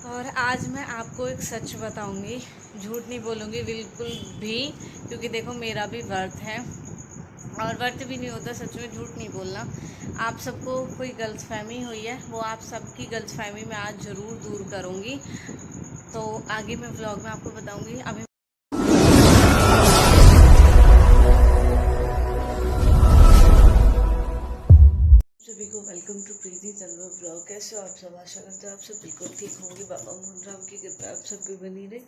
और आज मैं आपको एक सच बताऊंगी, झूठ नहीं बोलूँगी बिल्कुल भी, क्योंकि देखो मेरा भी व्रत है और व्रत भी नहीं होता सच में, झूठ नहीं बोलना। आप सबको कोई गलतफहमी हुई है, वो आप सबकी गलतफहमी मैं आज ज़रूर दूर करूँगी। तो आगे मैं व्लॉग में आपको बताऊँगी। अभी सभी को वेलकम टू प्रीति तन्वा ब्लॉग। कैसे हो आप सब? आशा करते हो आप सब बिल्कुल ठीक होंगे। बाबा मोहन राम की कृपा आप सब पे बनी रहे।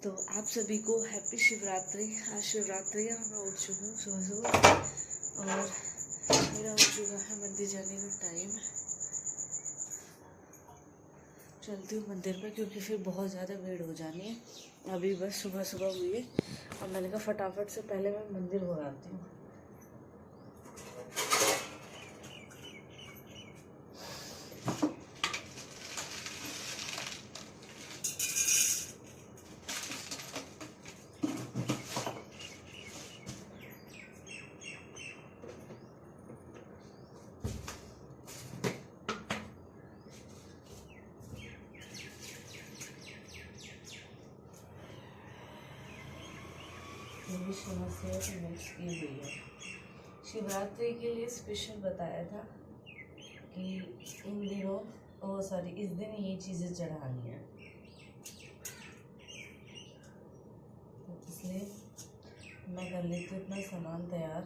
तो आप सभी को हैप्पी शिवरात्रि। आज शिवरात्रि है, मैं उठ चुकी हूँ सुबह सुबह और मेरा हो चुका है मंदिर जाने का टाइम। चलती हूँ मंदिर पर क्योंकि फिर बहुत ज़्यादा भीड़ हो जानी है। अभी बस सुबह सुबह हुई है और मैंने कहा फटाफट से पहले मैं मंदिर हो आती हूँ। मेरी समस्या मिक्स की हुई है। शिवरात्रि के लिए स्पेशल बताया था कि इन दिनों इस दिन ये चीज़ें चढ़ानी है, तो इसलिए मैं कर लेती हूँ अपना सामान तैयार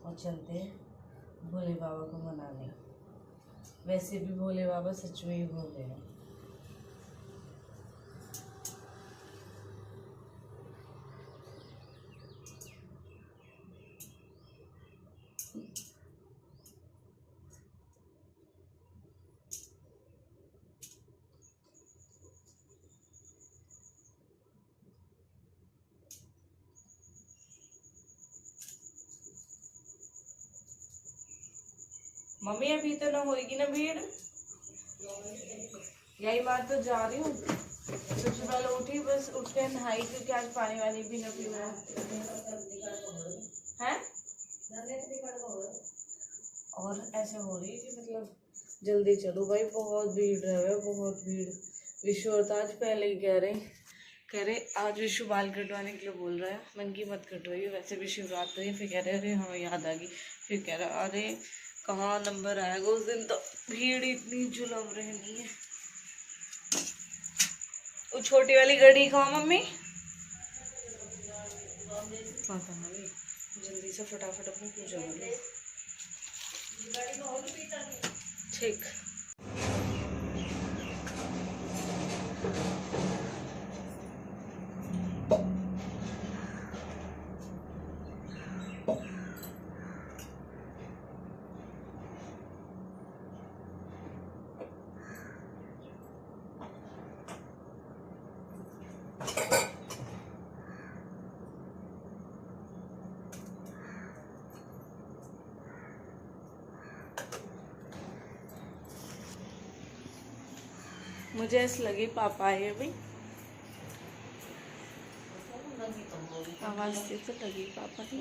और चलते भोले बाबा को मनाने। वैसे भी भोले बाबा सच में ही भोले हैं। मम्मी अभी तो ना होएगी ना भीड़, यही बात तो जा रही हूँ। सबसे पहले उठी, बस उठ के नहाई क्योंकि आज पानी वानी भी न पीना है। और ऐसे हो रही है कि मतलब जल्दी चलो भाई, बहुत भीड़ है, बहुत भीड़। विशु और ताज पहले ही कह रहे आज विशु बाल कटवाने के लिए बोल रहा है। मन की मत कटवाइए, वैसे भी शिवरात्रि है। फिर कह रहे अरे हाँ याद आ गई। फिर कह रहा अरे कहाँ नंबर आएगा उस दिन, तो भीड़ इतनी जुलम रहनी है। वो छोटी वाली गड्डी खाओ मम्मी, पता नहीं। जल्दी से फटाफट अपनी पूजा कर लो। ठीक। मुझे ऐसे लगी पापा आए अभी, आवाज से तो लगी पापा की।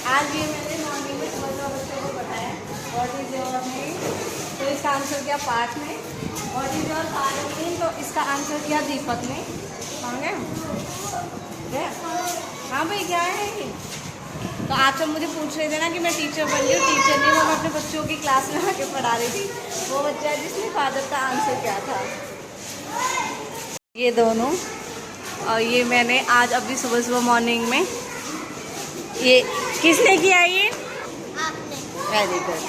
आज ये मैंने मॉर्निंग में बच्चों को बताया व्हाट इज योर नेम, तो इसका आंसर किया पार्थ ने। What is your father name, तो इसका आंसर किया दीपक ने। हाँ भाई क्या है ये? तो आप सब मुझे पूछ रहे थे ना कि मैं टीचर बन गई हूँ। टीचर नहीं, वो मैं अपने बच्चों की क्लास में आके पढ़ा रही थी। वो बच्चा है जिसने फादर का आंसर क्या था। ये दोनों, और ये मैंने आज अभी सुबह सुबह मॉर्निंग में, ये किसने किया? ये आपने। Very good.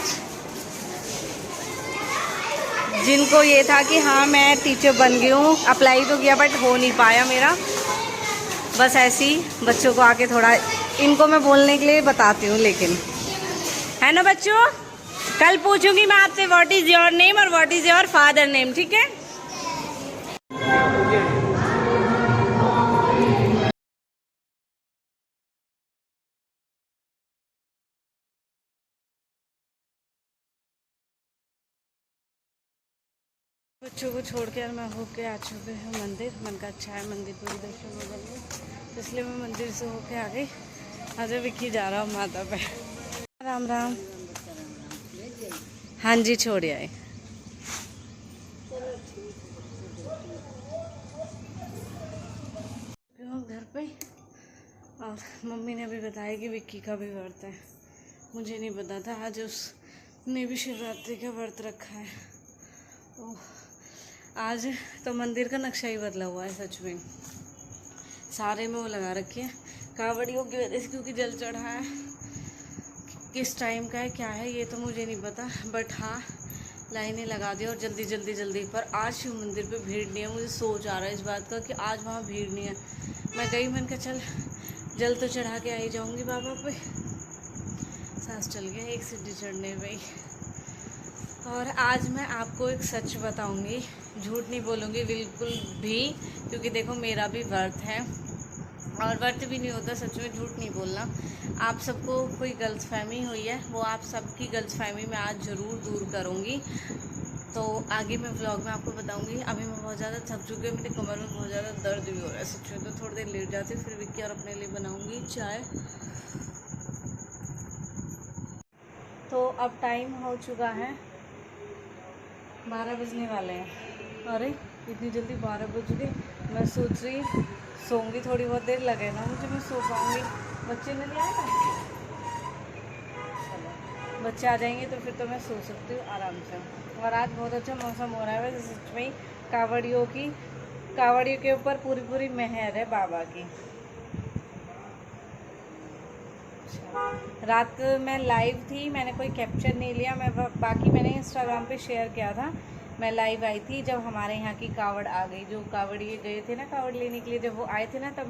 जिनको ये था कि हाँ मैं टीचर बन गई हूँ, अप्लाई तो किया बट हो नहीं पाया मेरा। बस ऐसे ही बच्चों को आके थोड़ा इनको मैं बोलने के लिए बताती हूँ, लेकिन है ना बच्चों, कल पूछूंगी मैं आपसे व्हाट इज योर नेम और what is your father name, ठीक है? बच्चों को छोड़ कर मैं होके आ चुके हैं मंदिर। मन का अच्छा है, मंदिर पूरी दर्शन हो जाएंगे। तो इसलिए मैं मंदिर से होके आ गई। आज विक्की जा रहा हूँ माता पे। राम राम। हाँ जी, छोड़ आए। घर पे, और मम्मी ने भी बताया कि विक्की का भी व्रत है। मुझे नहीं पता था, आज उसने भी शिवरात्रि का व्रत रखा है। ओह, आज तो मंदिर का नक्शा ही बदला हुआ है सच में। सारे में वो लगा रखे हैं कावड़ियों की वजह से, क्योंकि जल चढ़ा है। किस टाइम का है क्या है ये तो मुझे नहीं पता, बट हाँ लाइनें लगा दी और जल्दी जल्दी जल्दी। पर आज शिव मंदिर पे भीड़ नहीं है। मुझे सोच आ रहा है इस बात का कि आज वहाँ भीड़ नहीं है। मैं गई, मैंने कहा चल जल तो चढ़ा के आई जाऊँगी बाबा पे। सांस चल गया एक सीढ़ी चढ़ने पे ही। और आज मैं आपको एक सच बताऊंगी, झूठ नहीं बोलूँगी बिल्कुल भी, क्योंकि देखो मेरा भी व्रत है और व्रत भी नहीं होता सच में, झूठ नहीं बोलना। आप सबको कोई गलतफहमी हुई है, वो आप सबकी गलतफहमी मैं आज ज़रूर दूर करूँगी। तो आगे मैं व्लॉग में आपको बताऊंगी। अभी मैं बहुत ज़्यादा थक चुकी हूँ, मेरे कमर में बहुत ज़्यादा दर्द भी हो रहा है सच में। तो थोड़ी देर लेट जाती हूँ, फिर विक्की और अपने लिए बनाऊँगी चाय। तो अब टाइम हो चुका है 12 बजने वाले हैं। अरे इतनी जल्दी 12 बज गए। मैं सोच रही सोऊंगी, थोड़ी बहुत देर लगे ना मुझे, मैं सो पाऊँगी। बच्चे नहीं आए ना, चलो बच्चे आ जाएंगे तो फिर तो मैं सो सकती हूँ आराम से। और आज बहुत अच्छा मौसम हो रहा है वैसे सच में। कावड़ियों के ऊपर पूरी पूरी मेहर है बाबा की। रात में लाइव थी, मैंने कोई कैप्चर नहीं लिया, मैं बाकी मैंने इंस्टाग्राम पे शेयर किया था। मैं लाइव आई थी जब हमारे यहाँ की कावड़ आ गई, जो कावड़िए गए थे ना कावड़ लेने के लिए, जब वो आए थे ना तब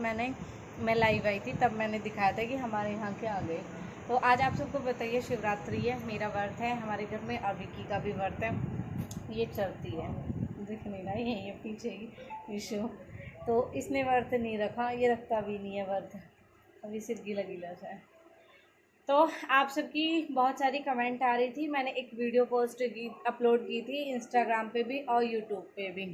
मैं लाइव आई थी, तब मैंने दिखाया था कि हमारे यहाँ के आ गए। तो आज आप सबको बताइए, शिवरात्रि है, मेरा व्रत है हमारे घर में, और विक्की का भी व्रत है। ये चलती है, दिख नहीं रहा है ये पीछे ही विशु। तो इसने व्रत नहीं रखा, ये रखता भी नहीं है व्रत, अभी सिर गीला गीला सा है। तो आप सबकी बहुत सारी कमेंट आ रही थी, मैंने एक वीडियो अपलोड की थी इंस्टाग्राम पे भी और यूट्यूब पे भी।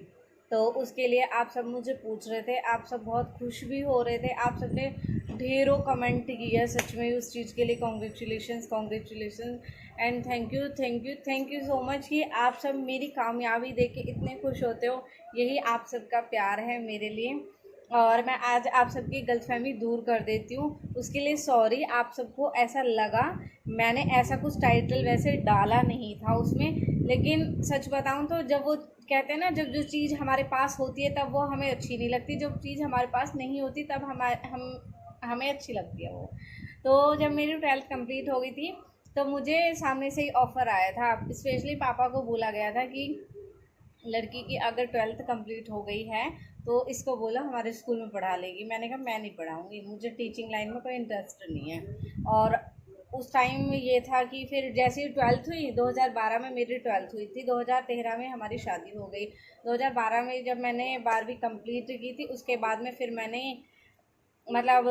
तो उसके लिए आप सब मुझे पूछ रहे थे, आप सब बहुत खुश भी हो रहे थे, आप सब ने ढेरों कमेंट किया सच में उस चीज़ के लिए। Congratulation and thank you so much कि आप सब मेरी कामयाबी देख के इतने खुश होते हो। यही आप सबका प्यार है मेरे लिए। और मैं आज आप सबकी गलतफहमी दूर कर देती हूँ, उसके लिए सॉरी। आप सबको ऐसा लगा, मैंने ऐसा कुछ टाइटल वैसे डाला नहीं था उसमें। लेकिन सच बताऊँ तो जब वो कहते हैं ना, जब जो चीज़ हमारे पास होती है तब वो हमें अच्छी नहीं लगती, जब चीज़ हमारे पास नहीं होती तब हमें अच्छी लगती है वो। तो जब मेरी 12th कंप्लीट हो गई थी तो मुझे सामने से ही ऑफ़र आया था, स्पेशली पापा को बोला गया था कि लड़की की अगर 12th कंप्लीट हो गई है तो इसको बोलो हमारे स्कूल में पढ़ा लेगी। मैंने कहा मैं नहीं पढ़ाऊँगी, मुझे टीचिंग लाइन में कोई इंटरेस्ट नहीं है। और उस टाइम ये था कि फिर जैसे ही 12th हुई, 2012 में मेरी 12th हुई थी, 2013 में हमारी शादी हो गई। 2012 में जब मैंने 12वीं कंप्लीट की थी, उसके बाद में फिर मैंने मतलब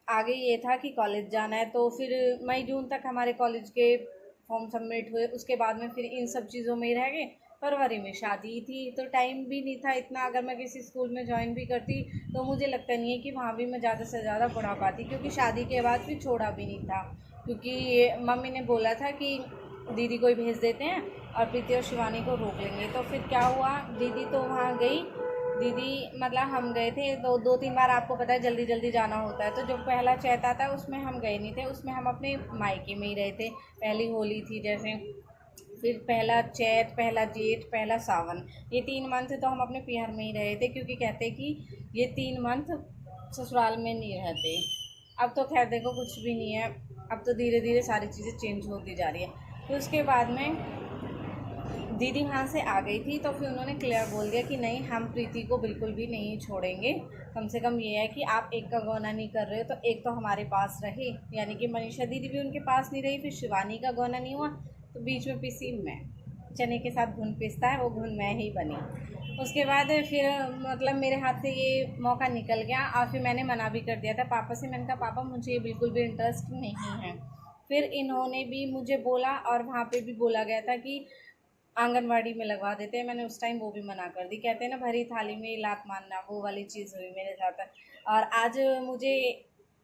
आगे ये था कि कॉलेज जाना है, तो फिर मई जून तक हमारे कॉलेज के फॉर्म सबमिट हुए। उसके बाद में फिर इन सब चीज़ों में ही रह गए। फरवरी में शादी थी तो टाइम भी नहीं था इतना। अगर मैं किसी स्कूल में ज्वाइन भी करती तो मुझे लगता नहीं है कि वहाँ भी मैं ज़्यादा से ज़्यादा पढ़ा पाती, क्योंकि शादी के बाद फिर छोड़ा भी नहीं था। क्योंकि मम्मी ने बोला था कि दीदी को ही भेज देते हैं और प्रीति और शिवानी को रोक लेंगे। तो फिर क्या हुआ, दीदी तो वहाँ गई, दीदी मतलब हम गए थे तो 2-3 बार, आपको पता है जल्दी जल्दी जाना होता है। तो जो पहला चैत आता है उसमें हम गए नहीं थे, उसमें हम अपने मायके में ही रहे थे। पहली होली थी जैसे, फिर पहला चैत, पहला जेठ, पहला सावन, ये 3 मंथ तो हम अपने पियर में ही रहे थे, क्योंकि कहते कि ये 3 मंथ ससुराल में नहीं रहते। अब तो खैर देखो कुछ भी नहीं है, अब तो धीरे धीरे सारी चीज़ें चेंज होती जा रही है। फिर उसके बाद में दीदी वहाँ से आ गई थी तो फिर उन्होंने क्लियर बोल दिया कि नहीं, हम प्रीति को बिल्कुल भी नहीं छोड़ेंगे। कम से कम ये है कि आप एक का गौना नहीं कर रहे हो तो एक तो हमारे पास रहे, यानी कि मनीषा दीदी भी उनके पास नहीं रही, फिर शिवानी का गौना नहीं हुआ तो बीच में पिसी मैं, चने के साथ घुन पिसता है वो घुन मैं ही बनी। उसके बाद फिर मतलब मेरे हाथ से ये मौका निकल गया और फिर मैंने मना भी कर दिया था पापा से। मैंने कहा पापा मुझे ये बिल्कुल भी इंटरेस्ट नहीं है। फिर इन्होंने भी मुझे बोला और वहाँ पे भी बोला गया था कि आंगनवाड़ी में लगवा देते हैं। मैंने उस टाइम वो भी मना कर दी। कहते हैं ना भरी थाली में लात मारना, वो वाली चीज़ हुई मेरे साथ। और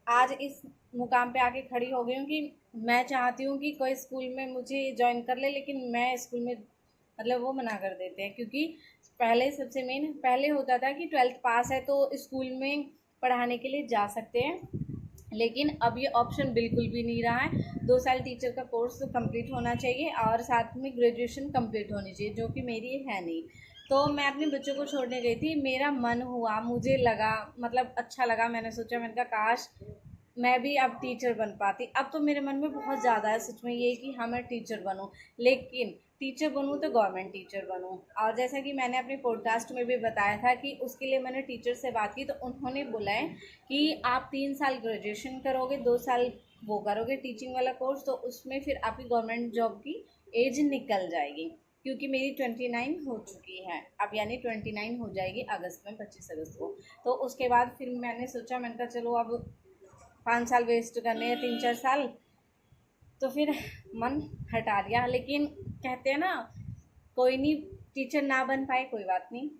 आज इस मुकाम पे आके खड़ी हो गई हूँ कि मैं चाहती हूँ कि कोई स्कूल में मुझे ज्वाइन कर ले, लेकिन मैं स्कूल में मतलब वो मना कर देते हैं, क्योंकि पहले होता था कि 12th पास है तो स्कूल में पढ़ाने के लिए जा सकते हैं, लेकिन अब ये ऑप्शन बिल्कुल भी नहीं रहा है। 2 साल टीचर का कोर्स कंप्लीट होना चाहिए और साथ में ग्रेजुएशन कंप्लीट होनी चाहिए, जो कि मेरी है नहीं। तो मैं अपने बच्चों को छोड़ने गई थी, मेरा मन हुआ, मुझे लगा मतलब अच्छा लगा, मैंने सोचा, मैंने कहा काश मैं भी अब टीचर बन पाती। अब तो मेरे मन में बहुत ज़्यादा है सच में ये कि हाँ मैं टीचर बनूं, लेकिन टीचर बनूं तो गवर्नमेंट टीचर बनूं। और जैसा कि मैंने अपने पॉडकास्ट में भी बताया था कि उसके लिए मैंने टीचर से बात की, तो उन्होंने बोला है कि आप 3 साल ग्रेजुएशन करोगे, 2 साल वो करोगे टीचिंग वाला कोर्स, तो उसमें फिर आपकी गवर्नमेंट जॉब की एज निकल जाएगी, क्योंकि मेरी 29 हो चुकी है अब, यानी 29 हो जाएगी अगस्त में, 25 अगस्त को। तो उसके बाद फिर मैंने सोचा, मैंने कहा चलो अब 5 साल वेस्ट करने हैं, 3-4 साल, तो फिर मन हटा लिया। लेकिन कहते हैं ना, कोई नहीं, टीचर ना बन पाए कोई बात नहीं,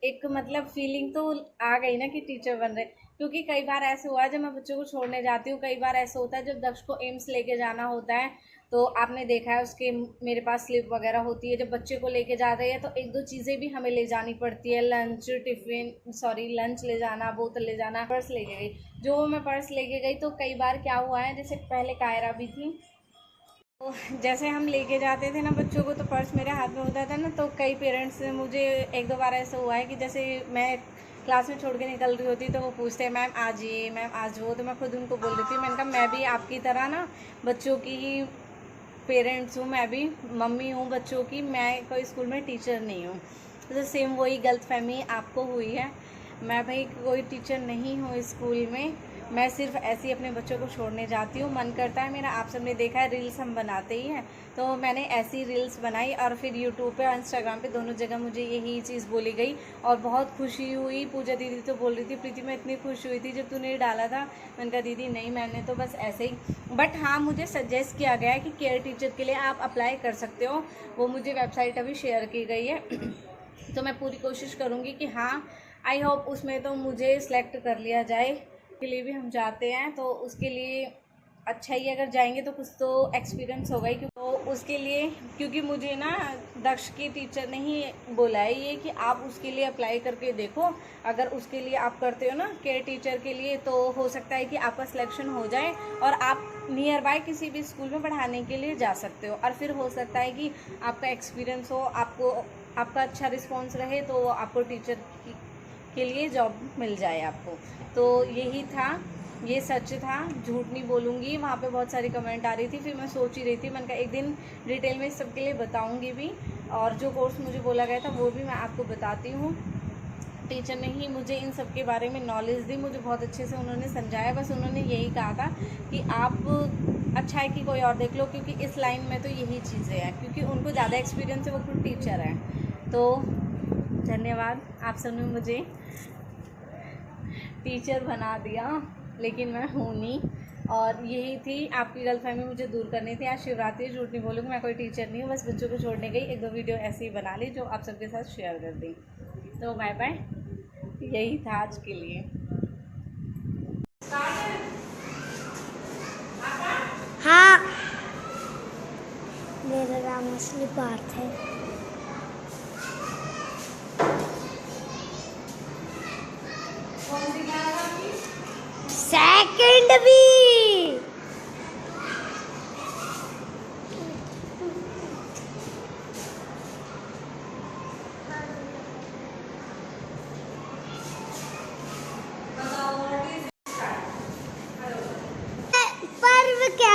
एक मतलब फीलिंग तो आ गई ना कि टीचर बन रहे। क्योंकि कई बार ऐसे हुआ है जब मैं बच्चों को छोड़ने जाती हूँ, कई बार ऐसा होता है जब दक्ष को एम्स लेके जाना होता है, तो आपने देखा है उसके मेरे पास स्लिप वगैरह होती है, जब बच्चे को लेके जा रहे हैं तो 1-2 चीज़ें भी हमें ले जानी पड़ती है, लंच ले जाना, बोतल ले जाना, पर्स लेके गई। जो मैं पर्स लेके गई तो कई बार क्या हुआ है, जैसे पहले कायरा भी थी, तो जैसे हम लेके जाते थे ना बच्चों को, तो पर्स मेरे हाथ में होता था ना, तो कई पेरेंट्स ने मुझे 1-2 बार ऐसा हुआ है कि जैसे मैं क्लास में छोड़ के निकल रही होती तो वो पूछते हैं मैम आज ये, मैम आज वो, तो मैं खुद उनको बोल देती हूँ, मैंने कहा मैं भी आपकी तरह ना बच्चों की ही पेरेंट्स हूँ, मैं भी मम्मी हूँ बच्चों की, मैं कोई स्कूल में टीचर नहीं हूँ। तो सेम वही गलतफहमी आपको हुई है, मैं भाई कोई टीचर नहीं हूँ स्कूल में, मैं सिर्फ ऐसे ही अपने बच्चों को छोड़ने जाती हूँ। मन करता है मेरा, आप सबने देखा है रील्स हम बनाते ही हैं, तो मैंने ऐसी रील्स बनाई और फिर यूट्यूब पे और इंस्टाग्राम पे दोनों जगह मुझे यही चीज़ बोली गई और बहुत खुशी हुई। पूजा दीदी तो बोल रही थी, प्रीति मैं इतनी खुश हुई थी जब तूने डाला था। मैंने कहा दीदी नहीं, मैंने तो बस ऐसे ही, बट हाँ मुझे सजेस्ट किया गया है कि केयर टीचर के लिए आप अप्लाई कर सकते हो, वो मुझे वेबसाइट अभी शेयर की गई है। तो मैं पूरी कोशिश करूँगी कि हाँ, आई होप उसमें तो मुझे सिलेक्ट कर लिया जाए। के लिए भी हम जाते हैं तो उसके लिए अच्छा ही, अगर जाएंगे तो कुछ तो एक्सपीरियंस होगा ही। तो उसके लिए, क्योंकि मुझे ना दक्ष की टीचर ने ही बोला है ये कि आप उसके लिए अप्लाई करके देखो, अगर उसके लिए आप करते हो ना केयर टीचर के लिए, तो हो सकता है कि आपका सिलेक्शन हो जाए और आप नियर बाय किसी भी स्कूल में पढ़ाने के लिए जा सकते हो, और फिर हो सकता है कि आपका एक्सपीरियंस हो, आपका अच्छा रिस्पॉन्स रहे, तो आपको टीचर के लिए जॉब मिल जाए आपको। तो यही था, ये सच था, झूठ नहीं बोलूँगी। वहाँ पे बहुत सारी कमेंट आ रही थी, फिर मैं सोच ही रही थी, मैंने कहा एक दिन डिटेल में सबके लिए बताऊँगी भी, और जो कोर्स मुझे बोला गया था वो भी मैं आपको बताती हूँ। टीचर ने ही मुझे इन सब के बारे में नॉलेज दी, मुझे बहुत अच्छे से उन्होंने समझाया। बस उन्होंने यही कहा था कि आप अच्छा है कि कोई और देख लो, क्योंकि इस लाइन में तो यही चीज़ें हैं, क्योंकि उनको ज़्यादा एक्सपीरियंस है, वो खुद टीचर है। तो धन्यवाद, आप सबने मुझे टीचर बना दिया, लेकिन मैं हूँ नहीं। और यही थी आपकी गलतफहमी, मुझे दूर करनी थी। आज शिवरात्रि, झूठ नहीं बोलूँगी, मैं कोई टीचर नहीं हूँ, बस बच्चों को छोड़ने गई, 1-2 वीडियो ऐसे ही बना ली जो आप सबके साथ शेयर कर दी। तो बाय बाय, यही था आज के लिए। हाँ, मेरा नाम असली पार्थ है। सेकंड भी। पर्व क्या